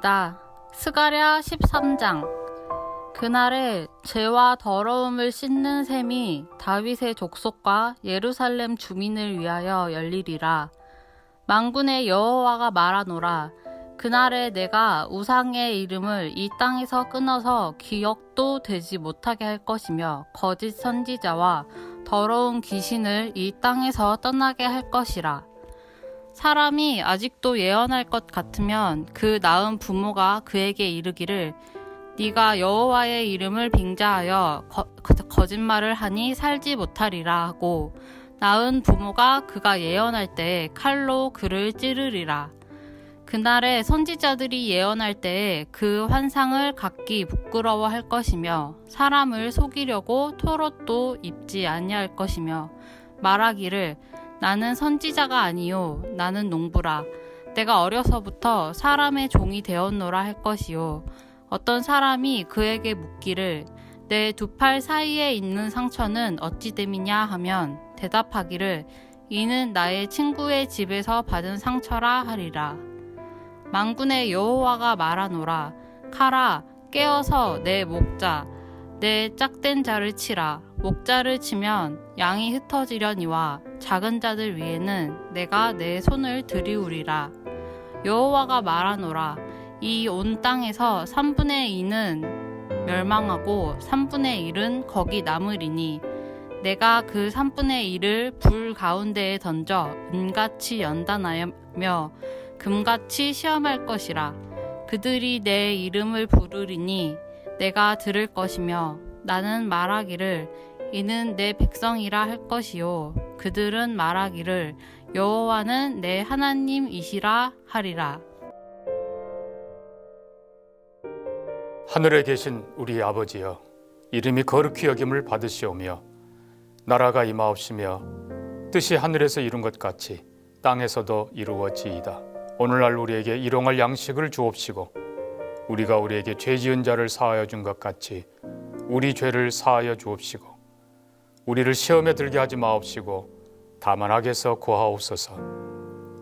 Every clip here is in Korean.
읽습니다. 스가랴 13장. 그날에 죄와 더러움을 씻는 셈이 다윗의 족속과 예루살렘 주민을 위하여 열리리라. 만군의 여호와가 말하노라. 그날에 내가 우상의 이름을 이 땅에서 끊어서 기억도 되지 못하게 할 것이며 거짓 선지자와 더러운 귀신을 이 땅에서 떠나게 할 것이라. 사람이 아직도 예언할 것 같으면 그 낳은 부모가 그에게 이르기를 네가 여호와의 이름을 빙자하여 거짓말을 하니 살지 못하리라 하고 낳은 부모가 그가 예언할 때에 칼로 그를 찌르리라. 그날에 선지자들이 예언할 때에 그 환상을 갖기 부끄러워할 것이며 사람을 속이려고 토롯도 입지 아니할 것이며 말하기를 나는 선지자가 아니요 나는 농부라. 내가 어려서부터 사람의 종이 되었노라 할 것이요. 어떤 사람이 그에게 묻기를 내 두 팔 사이에 있는 상처는 어찌 됨이냐 하면 대답하기를 이는 나의 친구의 집에서 받은 상처라 하리라. 만군의 여호와가 말하노라. 카라 깨어서 내 목자 내 짝된 자를 치라. 목자를 치면 양이 흩어지려니와 작은 자들 위에는 내가 내 손을 들이우리라. 여호와가 말하노라. 이 온 땅에서 3분의 2는 멸망하고 3분의 1은 거기 남으리니 내가 그 3분의 1을 불 가운데에 던져 은같이 연단하며 금같이 시험할 것이라. 그들이 내 이름을 부르리니 내가 들을 것이며 나는 말하기를 이는 내 백성이라 할 것이요 그들은 말하기를 여호와는 내 하나님이시라 하리라. 하늘에 계신 우리 아버지여, 이름이 거룩히 여김을 받으시오며 나라가 임하옵시며 뜻이 하늘에서 이룬 것 같이 땅에서도 이루어지이다. 오늘날 우리에게 일용할 양식을 주옵시고 우리가 우리에게 죄 지은 자를 사하여 준 것 같이 우리 죄를 사하여 주옵시고 우리를 시험에 들게 하지 마옵시고 다만 악에서 구하옵소서.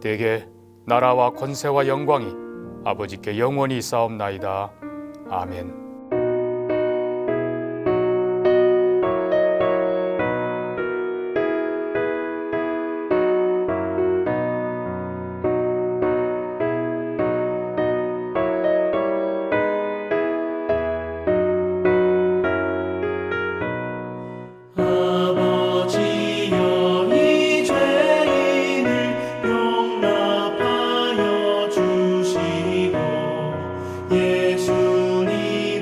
대개 나라와 권세와 영광이 아버지께 영원히 있사옵나이다. 아멘. 예수님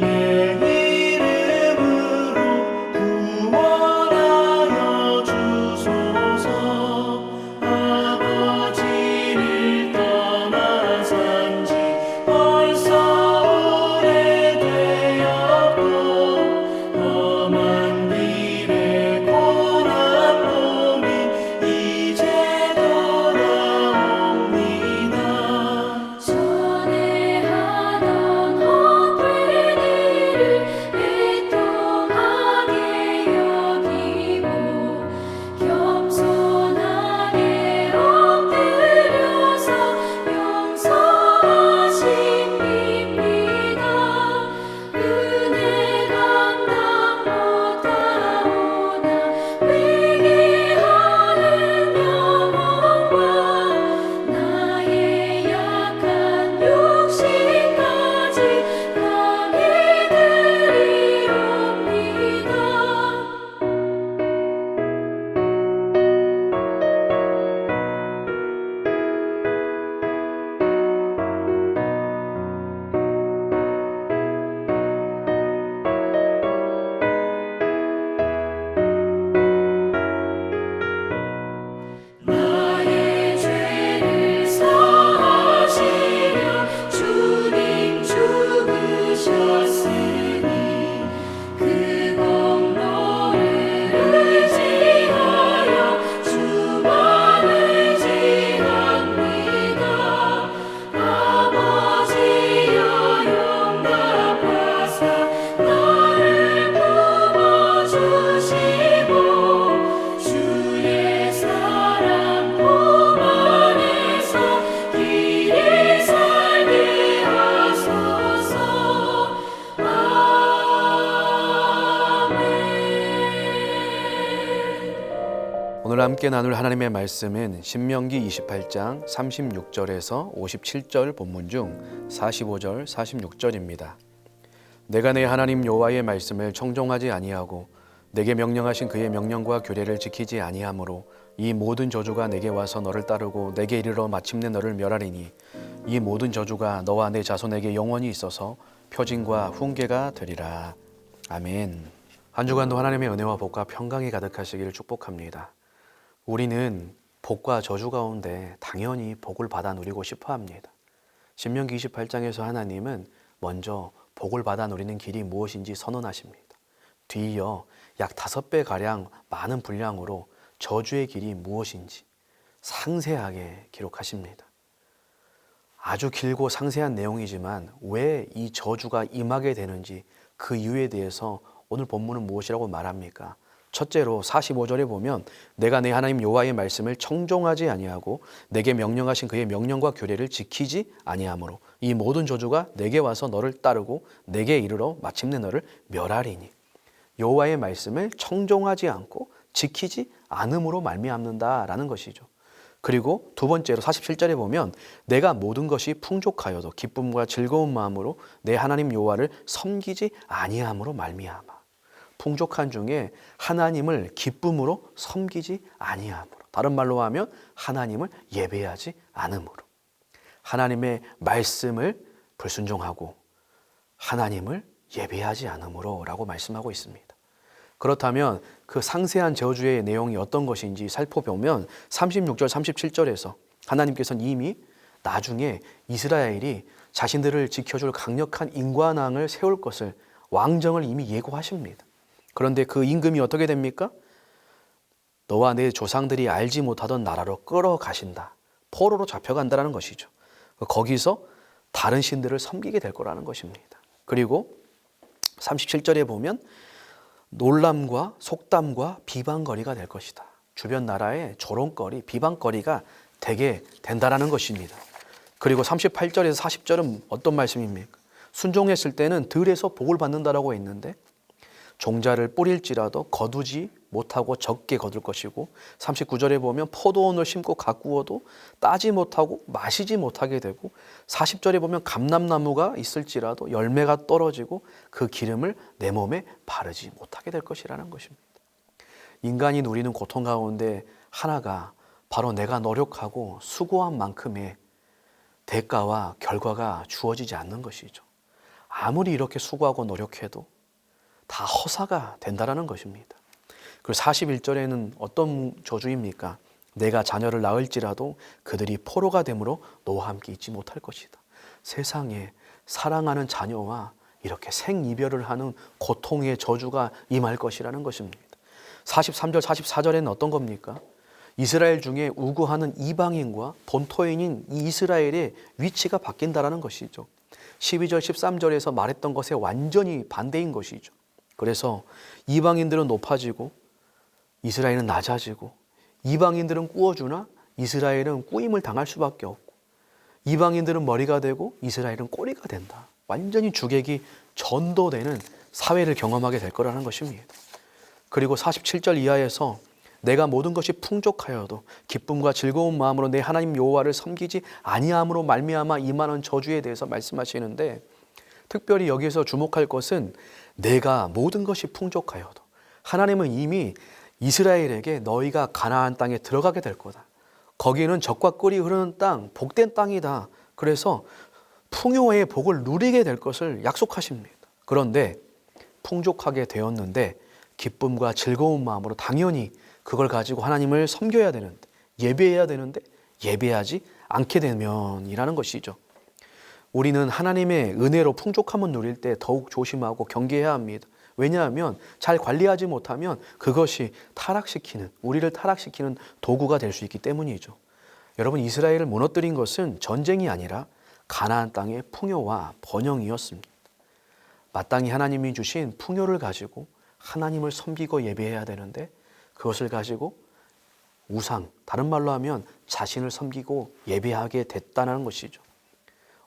함께 나눌 하나님의 말씀은 신명기 28장 36절에서 57절 본문 중 45절 46절입니다. 내가 내 하나님 여호와의 말씀을 청종하지 아니하고 내게 명령하신 그의 명령과 규례를 지키지 아니하므로 이 모든 저주가 내게 와서 너를 따르고 내게 이르러 마침내 너를 멸하리니 이 모든 저주가 너와 내 자손에게 영원히 있어서 표징과 훈계가 되리라. 아멘. 한 주간도 하나님의 은혜와 복과 평강이 가득하시기를 축복합니다. 우리는 복과 저주 가운데 당연히 복을 받아 누리고 싶어 합니다. 신명기 28장에서 하나님은 먼저 복을 받아 누리는 길이 무엇인지 선언하십니다. 뒤이어 약 5배가량 많은 분량으로 저주의 길이 무엇인지 상세하게 기록하십니다. 아주 길고 상세한 내용이지만 왜 이 저주가 임하게 되는지 그 이유에 대해서 오늘 본문은 무엇이라고 말합니까? 첫째로 45절에 보면 내가 내 하나님 여호와의 말씀을 청종하지 아니하고 내게 명령하신 그의 명령과 규례를 지키지 아니하므로 이 모든 저주가 내게 와서 너를 따르고 내게 이르러 마침내 너를 멸하리니 여호와의 말씀을 청종하지 않고 지키지 않음으로 말미암는다라는 것이죠. 그리고 두 번째로 47절에 보면 내가 모든 것이 풍족하여도 기쁨과 즐거운 마음으로 내 하나님 여호와를 섬기지 아니함으로 말미암아. 풍족한 중에 하나님을 기쁨으로 섬기지 아니함으로, 다른 말로 하면 하나님을 예배하지 않음으로, 하나님의 말씀을 불순종하고 하나님을 예배하지 않음으로 라고 말씀하고 있습니다. 그렇다면 그 상세한 저주의 내용이 어떤 것인지 살펴보면 36절 37절에서 하나님께서는 이미 나중에 이스라엘이 자신들을 지켜줄 강력한 인관왕을 세울 것을, 왕정을 이미 예고하십니다. 그런데 그 임금이 어떻게 됩니까? 너와 내 조상들이 알지 못하던 나라로 끌어가신다. 포로로 잡혀간다는 것이죠. 거기서 다른 신들을 섬기게 될 거라는 것입니다. 그리고 37절에 보면 놀람과 속담과 비방거리가 될 것이다. 주변 나라의 조롱거리, 비방거리가 되게 된다는 것입니다. 그리고 38절에서 40절은 어떤 말씀입니까? 순종했을 때는 들에서 복을 받는다라고 했는데 종자를 뿌릴지라도 거두지 못하고 적게 거둘 것이고 39절에 보면 포도원을 심고 가꾸어도 따지 못하고 마시지 못하게 되고 40절에 보면 감람나무가 있을지라도 열매가 떨어지고 그 기름을 내 몸에 바르지 못하게 될 것이라는 것입니다. 인간이 누리는 고통 가운데 하나가 바로 내가 노력하고 수고한 만큼의 대가와 결과가 주어지지 않는 것이죠. 아무리 이렇게 수고하고 노력해도 다 허사가 된다라는 것입니다. 그리고 41절에는 어떤 저주입니까? 내가 자녀를 낳을지라도 그들이 포로가 되므로 너와 함께 있지 못할 것이다. 세상에 사랑하는 자녀와 이렇게 생이별을 하는 고통의 저주가 임할 것이라는 것입니다. 43절 44절에는 어떤 겁니까? 이스라엘 중에 우구하는 이방인과 본토인인 이 이스라엘의 위치가 바뀐다라는 것이죠. 12절 13절에서 말했던 것에 완전히 반대인 것이죠. 그래서 이방인들은 높아지고 이스라엘은 낮아지고, 이방인들은 꾸어주나 이스라엘은 꾸임을 당할 수밖에 없고, 이방인들은 머리가 되고 이스라엘은 꼬리가 된다. 완전히 주객이 전도되는 사회를 경험하게 될 거라는 것입니다. 그리고 47절 이하에서 내가 모든 것이 풍족하여도 기쁨과 즐거운 마음으로 내 하나님 여호와를 섬기지 아니함으로 말미암아 임하는 저주에 대해서 말씀하시는데, 특별히 여기에서 주목할 것은 내가 모든 것이 풍족하여도, 하나님은 이미 이스라엘에게 너희가 가나안 땅에 들어가게 될 거다. 거기는 젖과 꿀이 흐르는 땅, 복된 땅이다. 그래서 풍요의 복을 누리게 될 것을 약속하십니다. 그런데 풍족하게 되었는데 기쁨과 즐거운 마음으로 당연히 그걸 가지고 하나님을 섬겨야 되는데, 예배해야 되는데 예배하지 않게 되면이라는 것이죠. 우리는 하나님의 은혜로 풍족함을 누릴 때 더욱 조심하고 경계해야 합니다. 왜냐하면 잘 관리하지 못하면 그것이 우리를 타락시키는 도구가 될 수 있기 때문이죠. 여러분, 이스라엘을 무너뜨린 것은 전쟁이 아니라 가나안 땅의 풍요와 번영이었습니다. 마땅히 하나님이 주신 풍요를 가지고 하나님을 섬기고 예배해야 되는데 그것을 가지고 우상, 다른 말로 하면 자신을 섬기고 예배하게 됐다는 것이죠.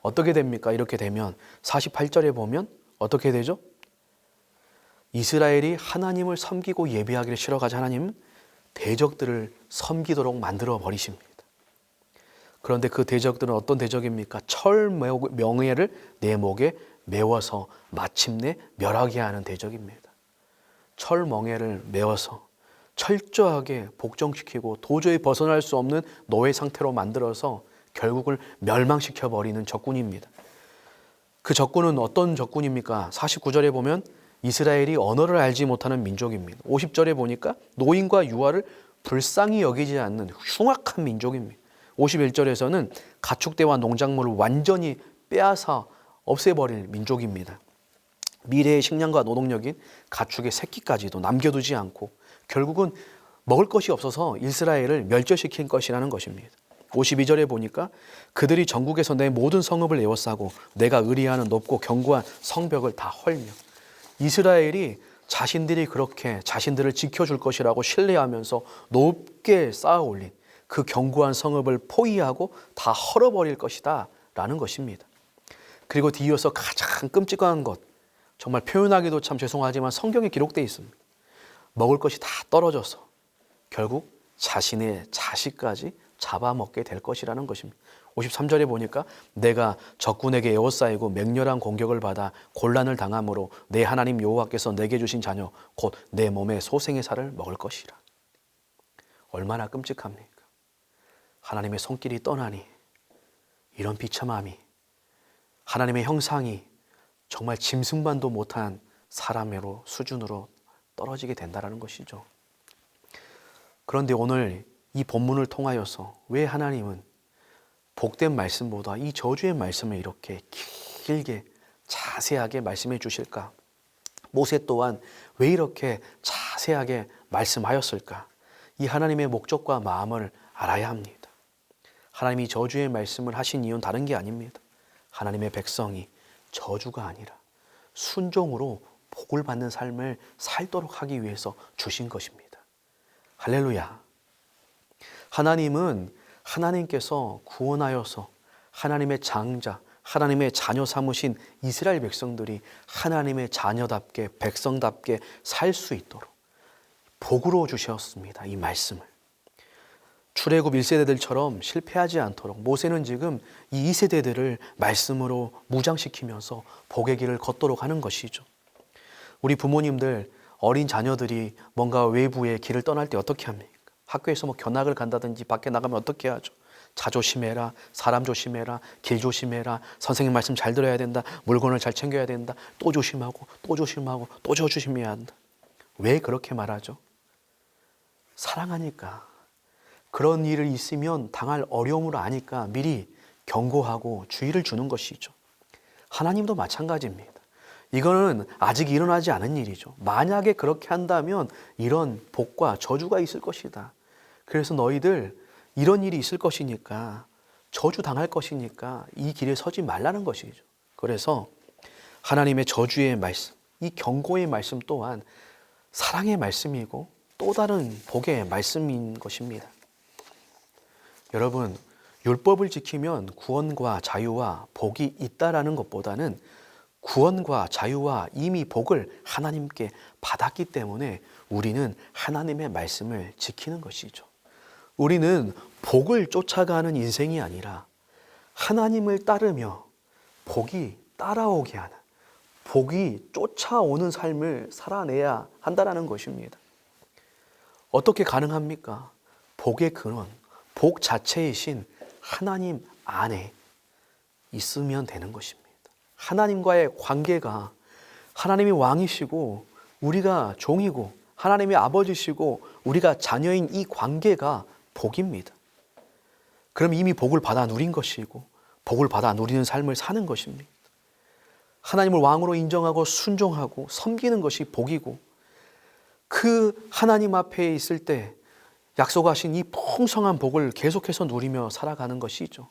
어떻게 됩니까? 이렇게 되면 48절에 보면 어떻게 되죠? 이스라엘이 하나님을 섬기고 예배하기를 싫어가자 하나님은 대적들을 섬기도록 만들어 버리십니다. 그런데 그 대적들은 어떤 대적입니까? 철 명예를 내 목에 메워서 마침내 멸하게 하는 대적입니다. 철 멍에를 메워서 철저하게 복종시키고 도저히 벗어날 수 없는 노예 상태로 만들어서 결국을 멸망시켜 버리는 적군입니다. 그 적군은 어떤 적군입니까? 49절에 보면 이스라엘이 언어를 알지 못하는 민족입니다. 50절에 보니까 노인과 유아를 불쌍히 여기지 않는 흉악한 민족입니다. 51절에서는 가축대와 농작물을 완전히 빼앗아 없애버릴 민족입니다. 미래의 식량과 노동력인 가축의 새끼까지도 남겨두지 않고 결국은 먹을 것이 없어서 이스라엘을 멸절시킨 것이라는 것입니다. 52절에 보니까 그들이 전국에서 내 모든 성읍을 에워싸고 내가 의리하는 높고 견고한 성벽을 다 헐며, 이스라엘이 자신들이 그렇게 자신들을 지켜줄 것이라고 신뢰하면서 높게 쌓아 올린 그 견고한 성읍을 포위하고 다 헐어버릴 것이다 라는 것입니다. 그리고 뒤이어서 가장 끔찍한 것, 정말 표현하기도 참 죄송하지만 성경에 기록되어 있습니다. 먹을 것이 다 떨어져서 결국 자신의 자식까지 잡아먹게 될 것이라는 것입니다. 53절에 보니까 내가 적군에게 에워싸이고 맹렬한 공격을 받아 곤란을 당함으로 내 하나님 여호와께서 내게 주신 자녀 곧 내 몸의 소생의 살을 먹을 것이라. 얼마나 끔찍합니까? 하나님의 손길이 떠나니 이런 비참함이, 하나님의 형상이 정말 짐승만도 못한 사람의 수준으로 떨어지게 된다는 것이죠. 그런데 오늘 이 본문을 통하여서 왜 하나님은 복된 말씀보다 이 저주의 말씀을 이렇게 길게 자세하게 말씀해 주실까? 모세 또한 왜 이렇게 자세하게 말씀하였을까? 이 하나님의 목적과 마음을 알아야 합니다. 하나님이 저주의 말씀을 하신 이유는 다른 게 아닙니다. 하나님의 백성이 저주가 아니라 순종으로 복을 받는 삶을 살도록 하기 위해서 주신 것입니다. 할렐루야. 하나님께서 구원하여서 하나님의 장자, 하나님의 자녀 삼으신 이스라엘 백성들이 하나님의 자녀답게 백성답게 살 수 있도록 복으로 주셨습니다. 이 말씀을. 출애굽 1세대들처럼 실패하지 않도록 모세는 지금 이 2세대들을 말씀으로 무장시키면서 복의 길을 걷도록 하는 것이죠. 우리 부모님들, 어린 자녀들이 뭔가 외부의 길을 떠날 때 어떻게 합니까? 학교에서 견학을 간다든지 밖에 나가면 어떻게 하죠? 자 조심해라, 사람 조심해라, 길 조심해라, 선생님 말씀 잘 들어야 된다, 물건을 잘 챙겨야 된다, 또 조심하고 또 조심하고 또 조심해야 한다. 왜 그렇게 말하죠? 사랑하니까. 그런 일이 있으면 당할 어려움을 아니까 미리 경고하고 주의를 주는 것이죠. 하나님도 마찬가지입니다. 이거는 아직 일어나지 않은 일이죠. 만약에 그렇게 한다면 이런 복과 저주가 있을 것이다. 그래서 너희들 이런 일이 있을 것이니까, 저주 당할 것이니까 이 길에 서지 말라는 것이죠. 그래서 하나님의 저주의 말씀, 이 경고의 말씀 또한 사랑의 말씀이고 또 다른 복의 말씀인 것입니다. 여러분, 율법을 지키면 구원과 자유와 복이 있다라는 것보다는 구원과 자유와 이미 복을 하나님께 받았기 때문에 우리는 하나님의 말씀을 지키는 것이죠. 우리는 복을 쫓아가는 인생이 아니라 하나님을 따르며 복이 따라오게 하는, 복이 쫓아오는 삶을 살아내야 한다는 것입니다. 어떻게 가능합니까? 복의 근원, 복 자체이신 하나님 안에 있으면 되는 것입니다. 하나님과의 관계가, 하나님이 왕이시고 우리가 종이고 하나님이 아버지시고 우리가 자녀인 이 관계가 복입니다. 그럼 이미 복을 받아 누린 것이고 복을 받아 누리는 삶을 사는 것입니다. 하나님을 왕으로 인정하고 순종하고 섬기는 것이 복이고, 그 하나님 앞에 있을 때 약속하신 이 풍성한 복을 계속해서 누리며 살아가는 것이죠.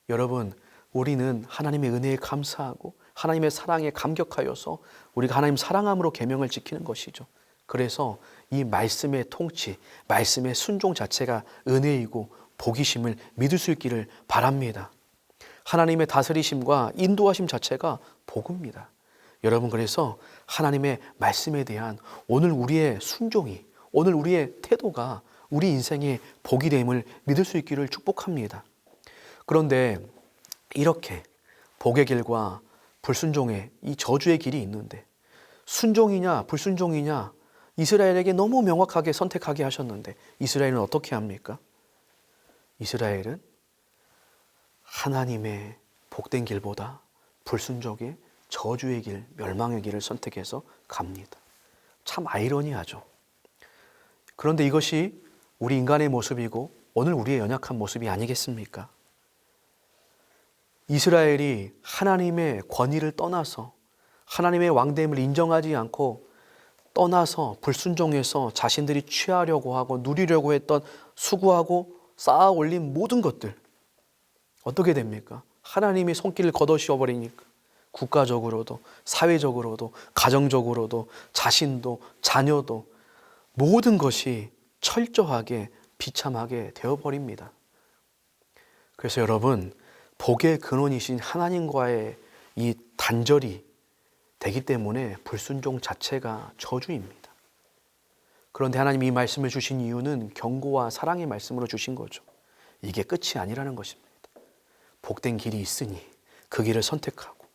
여러분, 우리는 하나님의 은혜에 감사하고 하나님의 사랑에 감격하여서 우리가 하나님 사랑함으로 계명을 지키는 것이죠. 그래서 이 말씀의 통치, 말씀의 순종 자체가 은혜이고 복이심을 믿을 수 있기를 바랍니다. 하나님의 다스리심과 인도하심 자체가 복입니다. 여러분, 그래서 하나님의 말씀에 대한 오늘 우리의 순종이, 오늘 우리의 태도가 우리 인생의 복이 됨을 믿을 수 있기를 축복합니다. 그런데 이렇게 복의 길과 불순종의 이 저주의 길이 있는데 순종이냐 불순종이냐 이스라엘에게 너무 명확하게 선택하게 하셨는데 이스라엘은 어떻게 합니까? 이스라엘은 하나님의 복된 길보다 불순종의 저주의 길, 멸망의 길을 선택해서 갑니다. 참 아이러니하죠. 그런데 이것이 우리 인간의 모습이고 오늘 우리의 연약한 모습이 아니겠습니까? 이스라엘이 하나님의 권위를 떠나서 하나님의 왕됨을 인정하지 않고 떠나서 불순종해서 자신들이 취하려고 하고 누리려고 했던 수고하고 쌓아 올린 모든 것들 어떻게 됩니까? 하나님이 손길을 걷어씌워 버리니까 국가적으로도 사회적으로도 가정적으로도 자신도 자녀도 모든 것이 철저하게 비참하게 되어버립니다. 그래서 여러분 복의 근원이신 하나님과의 이 단절이 되기 때문에 불순종 자체가 저주입니다. 그런데 하나님이 이 말씀을 주신 이유는 경고와 사랑의 말씀으로 주신 거죠. 이게 끝이 아니라는 것입니다. 복된 길이 있으니 그 길을 선택하고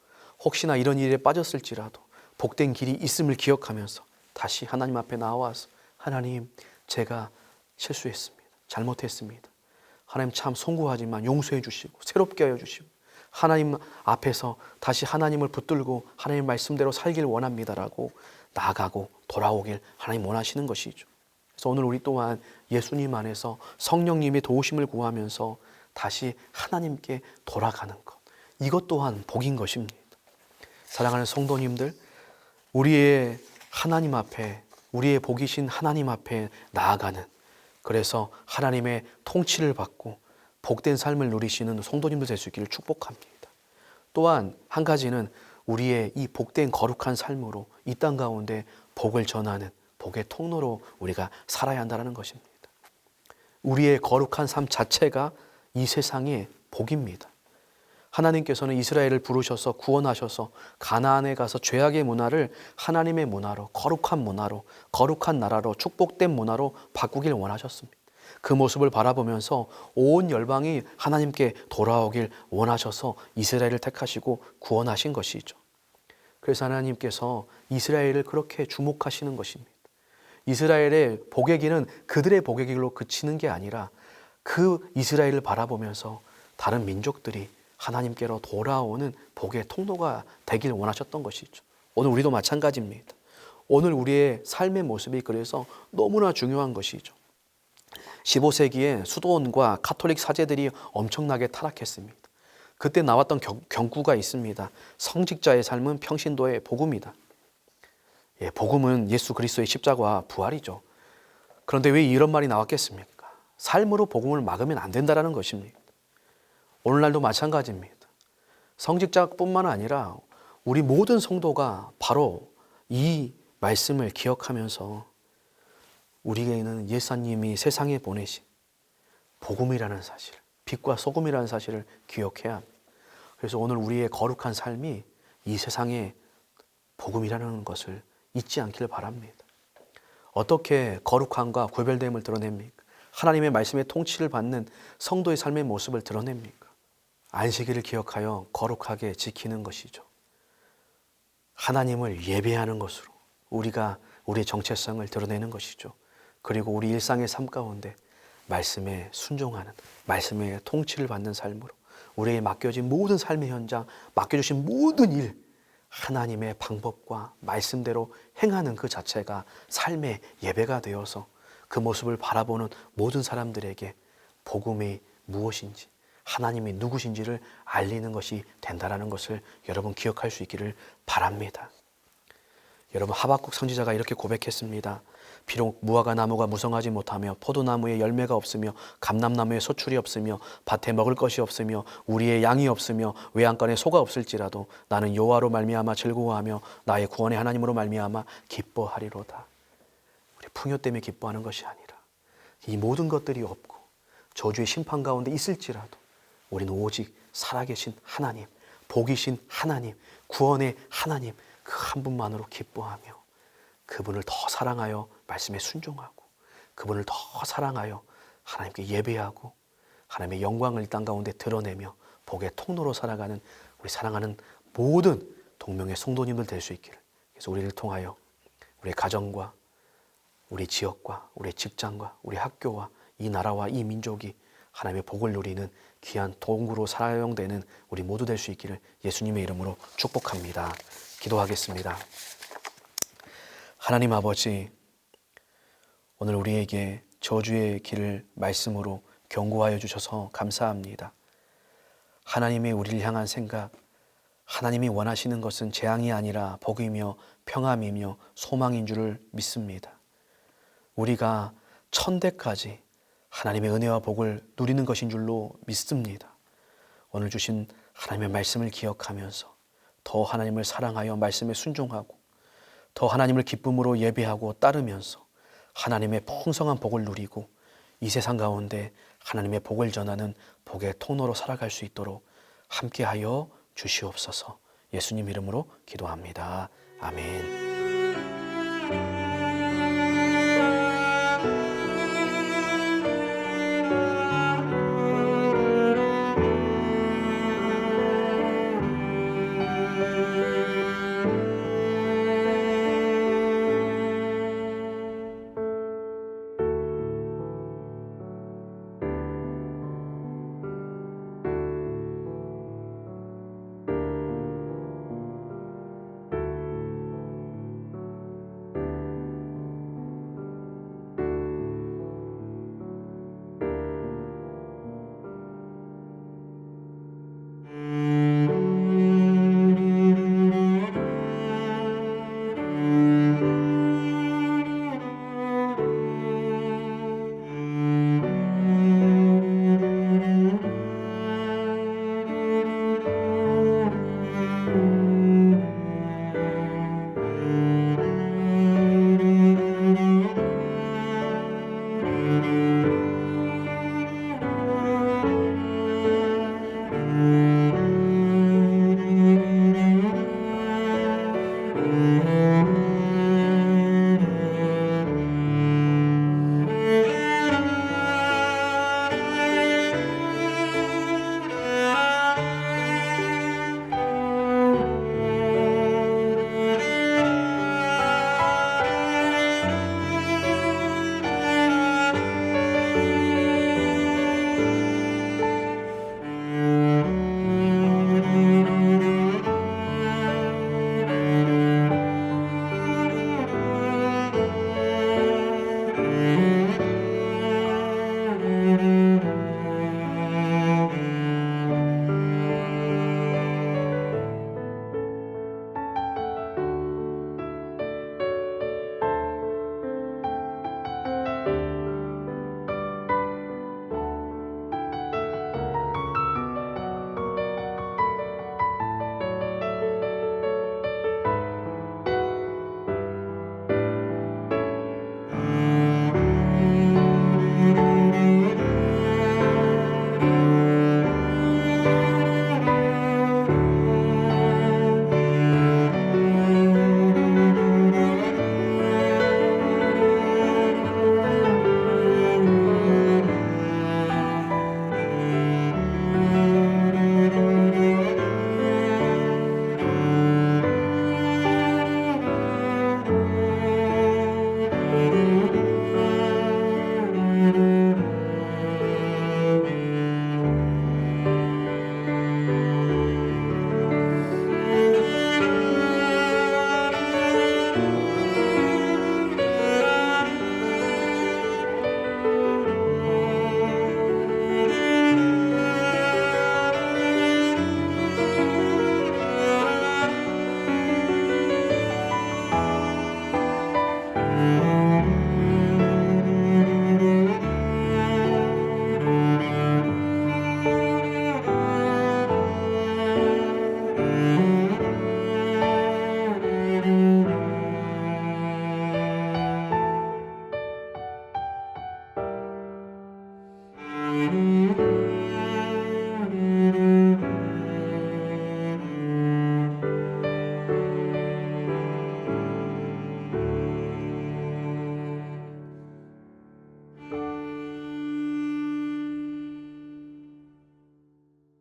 혹시나 이런 일에 빠졌을지라도 복된 길이 있음을 기억하면서 다시 하나님 앞에 나와서 하나님 제가 실수했습니다. 잘못했습니다. 하나님 참 송구하지만 용서해 주시고 새롭게 하여 주시고 하나님 앞에서 다시 하나님을 붙들고 하나님 말씀대로 살길 원합니다라고 나아가고 돌아오길 하나님 원하시는 것이죠. 그래서 오늘 우리 또한 예수님 안에서 성령님의 도우심을 구하면서 다시 하나님께 돌아가는 것, 이것 또한 복인 것입니다. 사랑하는 성도님들, 우리의 하나님 앞에, 우리의 복이신 하나님 앞에 나아가는, 그래서 하나님의 통치를 받고 복된 삶을 누리시는 성도님들 될 수 있기를 축복합니다. 또한 한 가지는 우리의 이 복된 거룩한 삶으로 이 땅 가운데 복을 전하는 복의 통로로 우리가 살아야 한다는 것입니다. 우리의 거룩한 삶 자체가 이 세상의 복입니다. 하나님께서는 이스라엘을 부르셔서 구원하셔서 가나안에 가서 죄악의 문화를 하나님의 문화로, 거룩한 문화로, 거룩한 나라로, 축복된 문화로 바꾸길 원하셨습니다. 그 모습을 바라보면서 온 열방이 하나님께 돌아오길 원하셔서 이스라엘을 택하시고 구원하신 것이죠. 그래서 하나님께서 이스라엘을 그렇게 주목하시는 것입니다. 이스라엘의 복의 길은 그들의 복의 길로 그치는 게 아니라 그 이스라엘을 바라보면서 다른 민족들이 하나님께로 돌아오는 복의 통로가 되길 원하셨던 것이죠. 오늘 우리도 마찬가지입니다. 오늘 우리의 삶의 모습이 그래서 너무나 중요한 것이죠. 15세기에 수도원과 카톨릭 사제들이 엄청나게 타락했습니다. 그때 나왔던 경구가 있습니다. 성직자의 삶은 평신도의 복음이다. 복음은 예수 그리스도의 십자가와 부활이죠. 그런데 왜 이런 말이 나왔겠습니까? 삶으로 복음을 막으면 안 된다는 것입니다. 오늘날도 마찬가지입니다. 성직자뿐만 아니라 우리 모든 성도가 바로 이 말씀을 기억하면서 우리에게는 예수님이 세상에 보내신 복음이라는 사실, 빛과 소금이라는 사실을 기억해야 합니다. 그래서 오늘 우리의 거룩한 삶이 이 세상의 복음이라는 것을 잊지 않기를 바랍니다. 어떻게 거룩함과 구별됨을 드러냅니까? 하나님의 말씀의 통치를 받는 성도의 삶의 모습을 드러냅니까? 안식일을 기억하여 거룩하게 지키는 것이죠. 하나님을 예배하는 것으로 우리가 우리의 정체성을 드러내는 것이죠. 그리고 우리 일상의 삶 가운데 말씀에 순종하는, 말씀의 통치를 받는 삶으로 우리에게 맡겨진 모든 삶의 현장, 맡겨주신 모든 일, 하나님의 방법과 말씀대로 행하는 그 자체가 삶의 예배가 되어서 그 모습을 바라보는 모든 사람들에게 복음이 무엇인지, 하나님이 누구신지를 알리는 것이 된다는 것을 여러분 기억할 수 있기를 바랍니다. 여러분, 하박국 선지자가 이렇게 고백했습니다. 비록 무화과 나무가 무성하지 못하며 포도나무에 열매가 없으며 감람나무에 소출이 없으며 밭에 먹을 것이 없으며 우리의 양이 없으며 외양간에 소가 없을지라도 나는 여호와로 말미암아 즐거워하며 나의 구원의 하나님으로 말미암아 기뻐하리로다. 우리 풍요 때문에 기뻐하는 것이 아니라 이 모든 것들이 없고 저주의 심판 가운데 있을지라도 우리는 오직 살아계신 하나님, 복이신 하나님, 구원의 하나님 그 한 분만으로 기뻐하며 그분을 더 사랑하여 말씀에 순종하고 그분을 더 사랑하여 하나님께 예배하고 하나님의 영광을 이 땅 가운데 드러내며 복의 통로로 살아가는 우리 사랑하는 모든 동명의 성도님들 될 수 있기를. 그래서 우리를 통하여 우리 가정과 우리 지역과 우리 직장과 우리 학교와 이 나라와 이 민족이 하나님의 복을 누리는 귀한 도구로 사용되는 우리 모두 될 수 있기를 예수님의 이름으로 축복합니다. 기도하겠습니다. 하나님 아버지, 오늘 우리에게 저주의 길을 말씀으로 경고하여 주셔서 감사합니다. 하나님의 우리를 향한 생각, 하나님이 원하시는 것은 재앙이 아니라 복이며 평안이며 소망인 줄을 믿습니다. 우리가 천대까지 하나님의 은혜와 복을 누리는 것인 줄로 믿습니다. 오늘 주신 하나님의 말씀을 기억하면서 더 하나님을 사랑하여 말씀에 순종하고 더 하나님을 기쁨으로 예배하고 따르면서 하나님의 풍성한 복을 누리고 이 세상 가운데 하나님의 복을 전하는 복의 통로로 살아갈 수 있도록 함께하여 주시옵소서. 예수님 이름으로 기도합니다. 아멘.